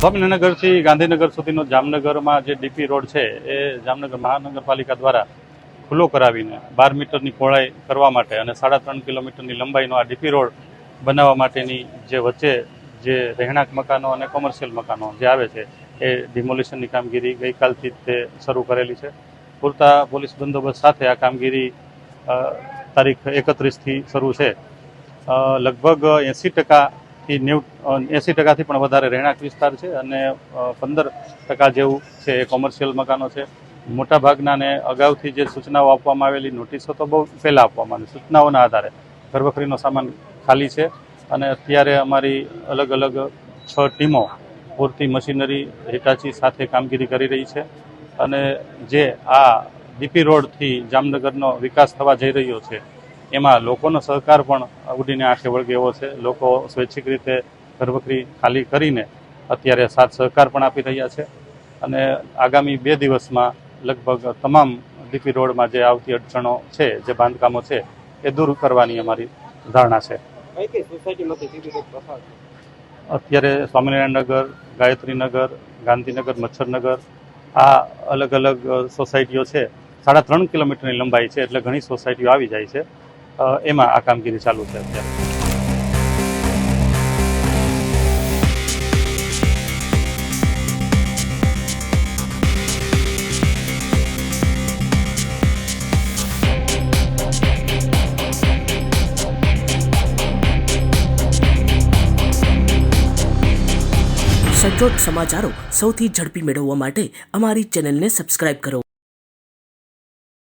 સ્વામિનારાયણનગરથી ગાંધીનગર સુધીનો જામનગરમાં જે ડીપી રોડ છે એ જામનગર મહાનગરપાલિકા દ્વારા ખુલ્લો કરાવીને 12 મીટરની પહોળાઈ કરવા માટે અને 3.5 કિલોમીટરની લંબાઈનો આ ડીપી રોડ બનાવવા માટેની જે વચ્ચે જે રહેણાંક મકાનો અને કોમર્શિયલ મકાનો જે આવે છે એ ડિમોલિશનની કામગીરી ગઈકાલથી તે શરૂ કરેલી છે. પૂરતા પોલીસ બંદોબસ્ત સાથે આ કામગીરી તારીખ 31થી શરૂ છે. લગભગ 80%થી પણ વધારે રહેણાંક વિસ્તાર છે અને 15% જેવું છે એ કોમર્શિયલ મકાનો છે. મોટાભાગનાને અગાઉથી જે સૂચનાઓ આપવામાં આવેલી નોટિસો તો બહુ પહેલાં આપવામાં આવી, સૂચનાઓના આધારે ઘરવખરીનો સામાન ખાલી છે અને અત્યારે અમારી અલગ અલગ 6 ટીમો પૂરતી મશીનરી હિટાચી સાથે કામગીરી કરી રહી છે અને જે આ ડીપી રોડથી જામનગરનો વિકાસ થવા જઈ રહ્યો છે એમાં લોકોનો સહકાર પણ ઉડીને આંખે વળગે એવો છે. લોકો સ્વૈચ્છિક રીતે ઘરવખરી ખાલી કરીને અત્યારે સાથ સહકાર પણ આપી રહ્યા છે અને આગામી 2 દિવસમાં લગભગ તમામ ડીપી રોડમાં જે આવતી અડચણો છે, જે બાંધકામો છે એ દૂર કરવાની અમારી ધારણા છે. અત્યારે સ્વામિનારાયણનગર, ગાયત્રીનગર, ગાંધીનગર, મચ્છરનગર આ અલગ અલગ સોસાયટીઓ છે. 3.5 કિલોમીટરની લંબાઈ છે એટલે ઘણી સોસાયટીઓ આવી જાય છે. એમાં આ કામગીરી ચાલુ છે અત્યારે. સચોટ સમાચારો સૌથી ઝડપી મેળવવા માટે અમારી ચેનલને સબસ્ક્રાઇબ કરો.